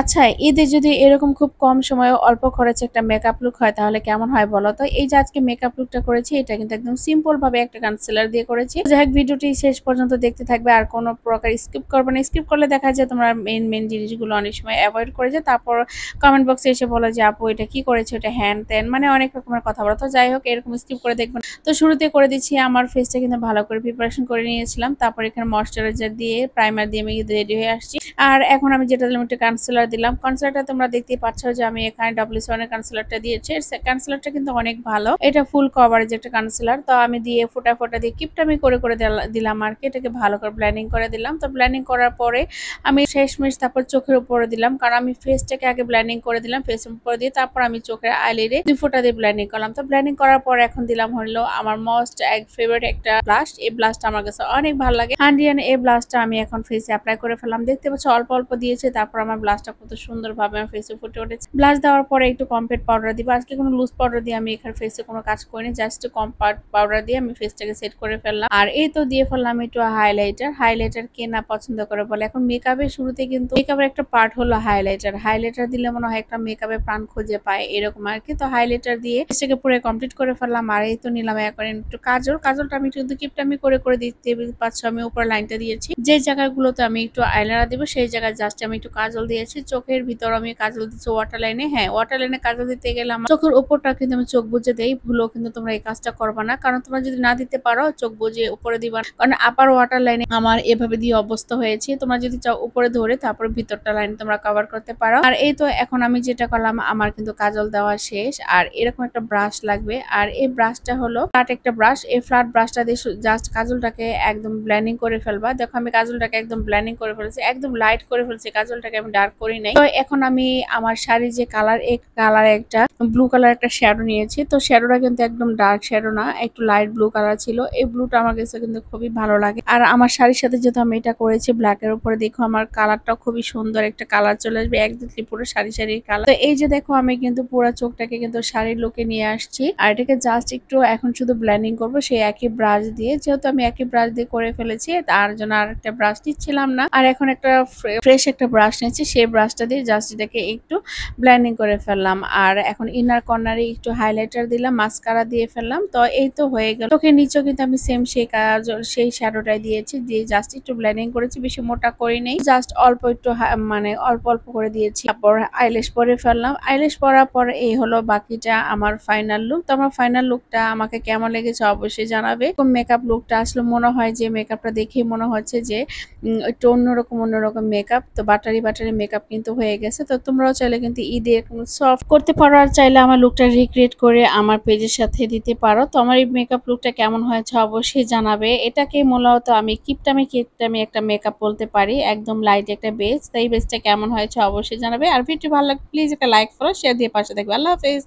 আচ্ছা, ঈদে যদি এরকম খুব কম সময়ে অল্প খরচে একটা মেকআপ লুক হয় তাহলে কেমন হয় বলো তো? এই যে আজকে মেকআপ লুকটা করেছি এটা কিন্তু একদম সিম্পল ভাবে একটা কনসিলার দিয়ে করেছি। যাই হোক ভিডিওটি শেষ পর্যন্ত দেখতে থাকবে আর কোনো প্রকার স্কিপ করবে না। স্কিপ করলে দেখা যায় তোমরা মেইন জিনিসগুলো অনেক সময় এভয়েড করে যায়। তারপর কমেন্ট বক্সে এসে বলো যে আপু এটা কি করেছো? এটা হ্যান-ত্যান মানে অনেক রকমের কথা বলো। তো যাই হোক এরকম স্কিপ করে দেখবেন। তো শুরুতে করে দিচ্ছি আমার ফেসটা কিন্তু ভালো করে প্রিপারেশন করে নিয়েছিলাম। তারপর এখানে ময়েশ্চারাইজার দিয়ে প্রাইমার দিয়ে আমি রেডি হয়ে আসছি। আর এখন আমি যেটা দিলাম একটা কনসিলার দিলাম। কনসিলারটা তোমরা দেখতেই পাচ্ছ যে আমি এখানে WC1 এর কনসিলারটা দিয়েছি। কনসিলারটা কিন্তু অনেক ভালো। এটা ফুল কভারেজ একটা কনসিলার। তো আমি দিয়ে ফোঁটা দিয়ে কিপটামি করে দিলাম আর কি। এটাকে ভালো করে ব্লেন্ডিং করে দিলাম। তো ব্লেন্ডিং করার পরে আমি শেষমেশ তারপর চোখের উপরে দিলাম। কারণ আমি ফেসটাকে আগে ব্লেন্ডিং করে দিলাম। ফেসের উপরে দিয়ে তারপর আমি চোখের আইলিডে 2 ফোঁটা দিয়ে ব্লেন্ডিং করলাম। তো ব্লেন্ডিং করার পর এখন দিলাম হলো আমার মোস্ট ফেভারিট একটা ব্লাশ। এই ব্লাশটা আমার কাছে অনেক ভালো লাগে। হান্ডিয়ান এই ব্লাশটা আমি এখন ফেসে এপ্লাই করে ফেললাম। দেখতে পাচ্ছ অল্প দিয়েছে। তারপর আমার ব্লাশটা কত সুন্দরভাবে আমার ফেসে ফুটে উঠেছে। ব্লাশ দেওয়ার পরে একটু কমপ্যাক্ট পাউডার দিব। আজকে কোনো লুজ পাউডার দিয়ে আমি এখানে ফেসে কোনো কাজ করিনি। জাস্ট কমপ্যাক্ট পাউডার দিয়ে আমি ফেসটাকে সেট করে ফেললাম। আর এই তো দিয়ে ফেললাম একটু হাইলাইটার। হাইলাইটার কে না পছন্দ করে বলে। এখন মেকআপের শুরুতে কিন্তু মেকআপের একটা পার্ট হলো হাইলাইটার। হাইলাইটার দিলে মনে হয় একটা মেকআপের প্রাণ খুঁজে পায় এরকম আর কি। তো হাইলাইটার দিয়ে ফেসটাকে পুরো কমপ্লিট করে ফেললাম। আর এই তো নিলাম এখন একটু কাজলটা আমি কিন্তু কিপটামি করে দিতে পাচ্ছ আমি উপর লাইনটা দিয়েছি। যে জায়গাগুলোতে আমি একটু আইলাইনার দিব সেই জায়গায় জাস্ট আমি একটু কাজল দিয়েছি। চোখের ভিতর আমি কাজল দিচ্ছি ওয়াটার লাইনে। হ্যাঁ, ওয়াটার লাইনে কাজল দিতে গেলে আমার চোখের উপরটা কিন্তু আমি চোখ বুজে দেই। ভুলও কিন্তু তোমরা এই কাজটা করবা না। কারণ তোমরা যদি না দিতে পারো চোখ বুজে উপরে দিবা। কারণ আপার ওয়াটার লাইনে আমার এভাবে দিয়ে অবস্থা হয়েছে। তোমরা যদি চাও উপরে ধরে তারপর ভিতরটা লাইন তোমরা কভার করতে পারো। আর এই তো এখন আমি যেটা করলাম আমার কিন্তু কাজল দেওয়া শেষ। আর এরকম একটা ব্রাশ লাগবে। আর এই ব্রাশটা হলো ফ্ল্যাট একটা ব্রাশ। এই ফ্ল্যাট ব্রাশটা দিয়ে জাস্ট কাজলটাকে একদম ব্লেন্ডিং করে ফেলবা। দেখো আমি কাজলটাকে একদম ব্লেন্ডিং করে ফেলছি। একদম লাইট করে ফেলছি। কাজলটাকে আমি ডার্ক করি নাই। তো এখন আমি আমার শাড়ির যে কালার এই কালারে একটা ব্লু কালার একটা শ্যাডো নিয়েছি। তো শ্যাডোটা কিন্তু একদম ডার্ক শ্যাডো না, একটু লাইট ব্লু কালার ছিল। এই ব্লুটা আমার কাছে কিন্তু খুবই ভালো লাগে। আর আমার শাড়ির সাথে যেহেতু আমি এটা করেছি ব্ল্যাক এর উপরে, দেখো আমার কালারটাও খুবই সুন্দর একটা কালার চলে আসবে একদমই পুরো শাড়ির কালার। তো এই যে দেখো আমি কিন্তু পুরো চোখটাকে কিন্তু শাড়ির লুকে নিয়ে আসছি। আর এটাকে জাস্ট একটু এখন শুধু ব্লেন্ডিং করব সেই একই ব্রাশ দিয়ে। যেহেতু আমি একই ব্রাশ দিয়ে করে ফেলেছি তার জন্য আর একটা ব্রাশ দিচ্ছিলাম না। আর এখন একটা ফ্রেশ একটা ব্রাশ নিয়েছি সেই ব্রাশটা দিয়ে জাস্ট এটাকে একটু ব্লেন্ডিং করে ফেললাম। আর এখন ইনার কর্নারে একটু হাইলাইটার দিলাম, মাস্কারা দিয়ে ফেললাম। তো এই তো হয়ে গেল। চোখের নিচেও কিন্তু আমি সেম সেই কাজল সেই শ্যাডোটাই দিয়েছি, দিয়ে জাস্ট একটু ব্লেন্ডিং করেছি, বেশি মোটা করি নেই, জাস্ট অল্প একটু মানে অল্প করে দিয়েছি। তারপর আইল্যাশ পরে ফেললাম। আইল্যাশ পরার পর এই হলো বাকিটা আমার ফাইনাল লুক। তো আমার ফাইনাল লুকটা আমাকে কেমন লেগেছে অবশ্যই জানাবে। মেকআপ লুকটা আসলে মনে হয় যে মেকআপটা দেখেই মনে হচ্ছে যে একটু অন্যরকম মেকআপ। তো বাটারি মেকআপ কিন্তু হয়ে গেছে। তো তোমরাও চাইলে কিন্তু ঈদে সফট করতে পারো। আর চাইলে আমার লুকটা রিক্রিয়েট করে আমার পেজের সাথে দিতে পারো। তো আমার এই মেকআপ লুকটা কেমন হয়েছে অবশ্যই জানাবে। এটাকে মূলত আমি কিপটামি একটা মেকআপ বলতে পারি, একদম লাইট একটা বেস। তাই বেসটা কেমন হয়েছে অবশ্যই জানাবে। আর ভিডিও ভালো লাগলে প্লিজ একটা লাইক করো, শেয়ার দিয়ে পাশে থাকবে। আল্লাহ হাফেজ।